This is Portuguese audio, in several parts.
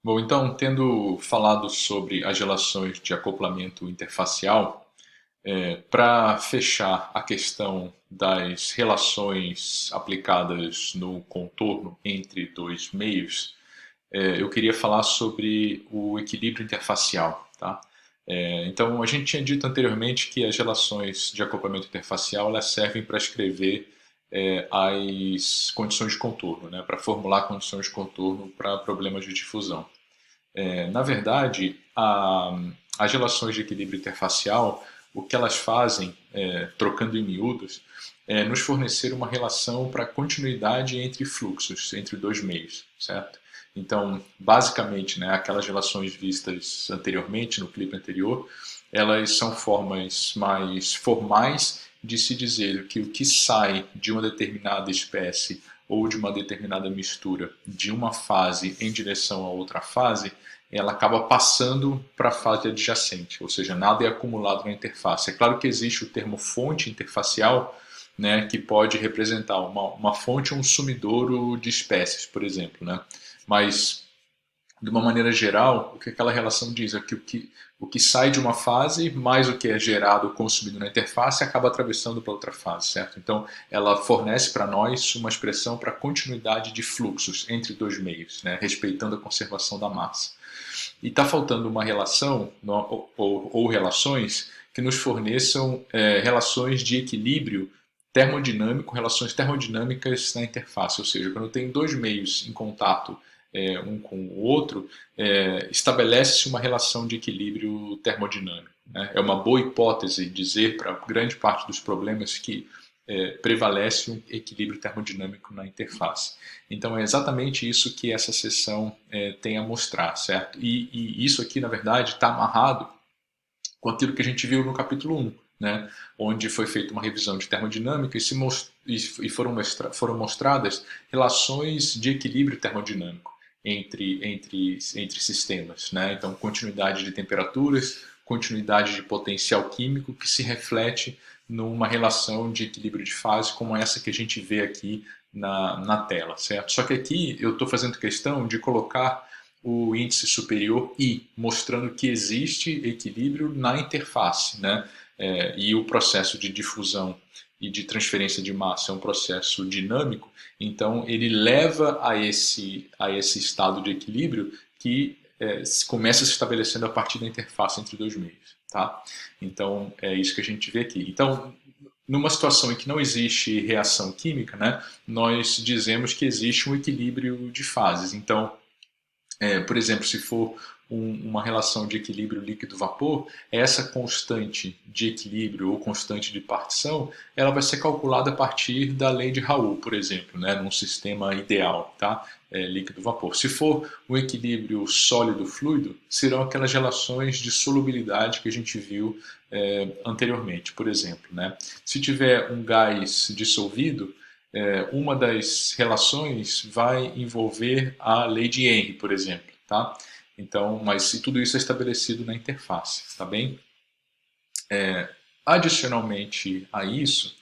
Bom, então, tendo falado sobre as relações de acoplamento interfacial, para fechar a questão das relações aplicadas no contorno entre dois meios, eu queria falar sobre o equilíbrio interfacial, tá? Então, a gente tinha dito anteriormente que as relações de acoplamento interfacial elas servem para escrever as condições de contorno, né? Para formular condições de contorno para problemas de difusão. Na verdade, as relações de equilíbrio interfacial, o que elas fazem, trocando em miúdos, é nos fornecer uma relação para continuidade entre fluxos, entre dois meios, certo? Então, basicamente, né, aquelas relações vistas anteriormente, no clipe anterior, elas são formas mais formais de se dizer que o que sai de uma determinada espécie ou de uma determinada mistura de uma fase em direção a outra fase, ela acaba passando para a fase adjacente, ou seja, nada é acumulado na interface. É claro que existe o termo fonte interfacial, né, que pode representar uma fonte ou um sumidouro de espécies, por exemplo. Né? Mas, de uma maneira geral, o que aquela relação diz é que o que sai de uma fase, mais o que é gerado ou consumido na interface, acaba atravessando para outra fase, certo? Então, ela fornece para nós uma expressão para continuidade de fluxos entre dois meios, né? Respeitando a conservação da massa. E está faltando uma relação ou relações que nos forneçam relações de equilíbrio termodinâmico, relações termodinâmicas na interface, ou seja, quando eu tenho dois meios em contato um com o outro, estabelece-se uma relação de equilíbrio termodinâmico. Né? É uma boa hipótese dizer para grande parte dos problemas que prevalece um equilíbrio termodinâmico na interface. Então é exatamente isso que essa sessão tem a mostrar, certo? E isso aqui, na verdade, está amarrado com aquilo que a gente viu no capítulo 1, né? Onde foi feita uma revisão de termodinâmica e foram mostradas relações de equilíbrio termodinâmico entre sistemas. Né? Então, continuidade de temperaturas, continuidade de potencial químico que se reflete numa relação de equilíbrio de fase como essa que a gente vê aqui na tela, certo? Só que aqui eu estou fazendo questão de colocar o índice superior I, mostrando que existe equilíbrio na interface, né? E o processo de difusão e de transferência de massa é um processo dinâmico, então ele leva a esse estado de equilíbrio que começa se estabelecendo a partir da interface entre dois meios. Tá? Então é isso que a gente vê aqui. Então, numa situação em que não existe reação química, né, nós dizemos que existe um equilíbrio de fases. Então, por exemplo, se for uma relação de equilíbrio líquido-vapor, essa constante de equilíbrio ou constante de partição, ela vai ser calculada a partir da lei de Raoult, por exemplo, né, num sistema ideal, tá? Líquido-vapor. Se for um equilíbrio sólido-fluido, serão aquelas relações de solubilidade que a gente viu anteriormente, por exemplo. Né? Se tiver um gás dissolvido, uma das relações vai envolver a lei de Henry, por exemplo, tá? Então, mas tudo isso é estabelecido na interface, tá bem? Adicionalmente a isso,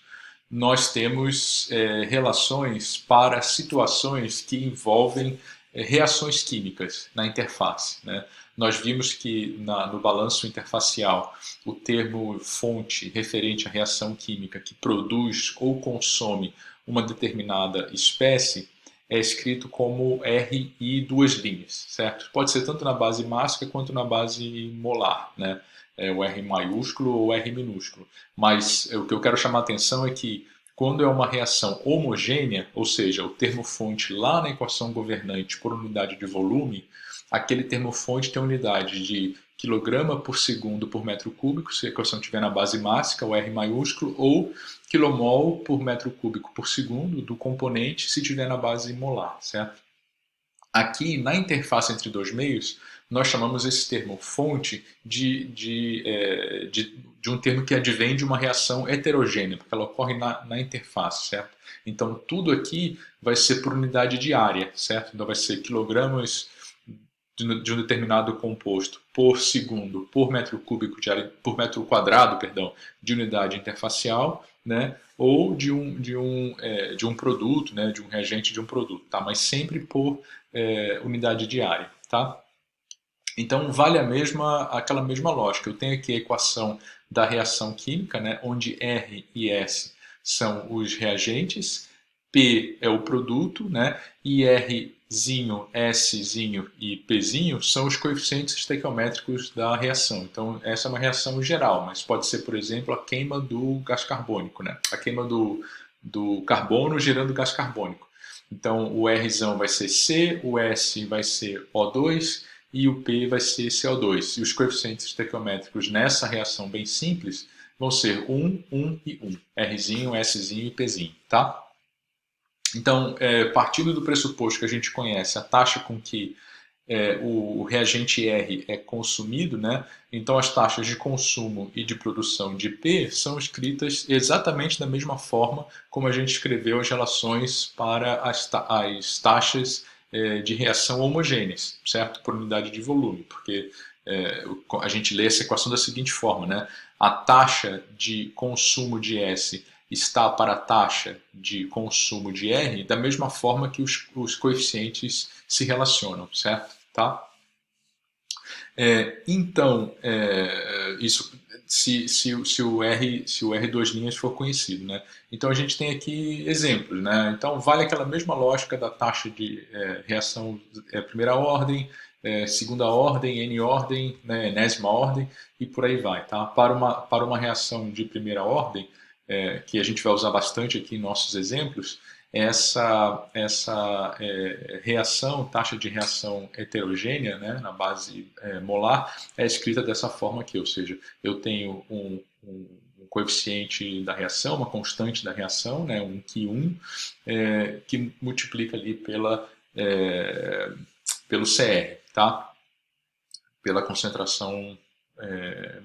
nós temos relações para situações que envolvem reações químicas na interface. Né? Nós vimos que no balanço interfacial o termo fonte referente à reação química que produz ou consome uma determinada espécie é escrito como RI duas linhas, certo? Pode ser tanto na base mássica quanto na base molar, né? O R maiúsculo ou R minúsculo. Mas o que eu quero chamar a atenção é que quando é uma reação homogênea, ou seja, o termo fonte lá na equação governante por unidade de volume, aquele termo fonte tem unidade de quilograma por segundo por metro cúbico, se a equação estiver na base mássica, o R maiúsculo, ou quilomol por metro cúbico por segundo do componente se estiver na base molar, certo? Aqui, na interface entre dois meios, nós chamamos esse termo fonte de um termo que advém de uma reação heterogênea, porque ela ocorre na interface, certo? Então, tudo aqui vai ser por unidade de área, certo? Então, vai ser quilogramas de um determinado composto por segundo por metro cúbico de área, por metro quadrado, perdão, de unidade interfacial, né? Ou de um produto, né? De um reagente de um produto, tá? Mas sempre por unidade de área, tá? Então, vale aquela mesma lógica. Eu tenho aqui a equação da reação química, né, onde R e S são os reagentes, P é o produto, né, e Rzinho, Szinho e Pzinho são os coeficientes estequiométricos da reação. Então, essa é uma reação geral, mas pode ser, por exemplo, a queima do gás carbônico, né, a queima do carbono gerando gás carbônico. Então, o Rzão vai ser C, o S vai ser O2 e o P vai ser CO2. E os coeficientes estequiométricos nessa reação bem simples vão ser 1, 1 e 1. Rzinho, Szinho e Pzinho, tá? Então, partindo do pressuposto que a gente conhece a taxa com que o reagente R é consumido, né? Então as taxas de consumo e de produção de P são escritas exatamente da mesma forma como a gente escreveu as relações para as taxas de reação homogêneas, certo? Por unidade de volume, porque a gente lê essa equação da seguinte forma, né? A taxa de consumo de S está para a taxa de consumo de R da mesma forma que os coeficientes se relacionam, certo? Tá? Então, isso se o R duas linhas for conhecido, né? Então a gente tem aqui exemplos, né? Então vale aquela mesma lógica da taxa de reação primeira ordem, segunda ordem, n ordem, né, enésima ordem e por aí vai, tá? Para uma reação de primeira ordem, que a gente vai usar bastante aqui em nossos exemplos, essa reação, taxa de reação heterogênea, né, na base molar, é escrita dessa forma aqui, ou seja, eu tenho um coeficiente da reação, uma constante da reação, né, um Q1, que multiplica ali pelo CR, tá? Pela concentração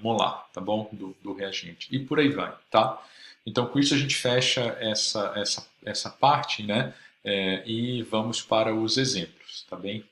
molar, tá bom? Do reagente. E por aí vai, tá? Então, com isso a gente fecha essa parte, né? E vamos para os exemplos, tá bem?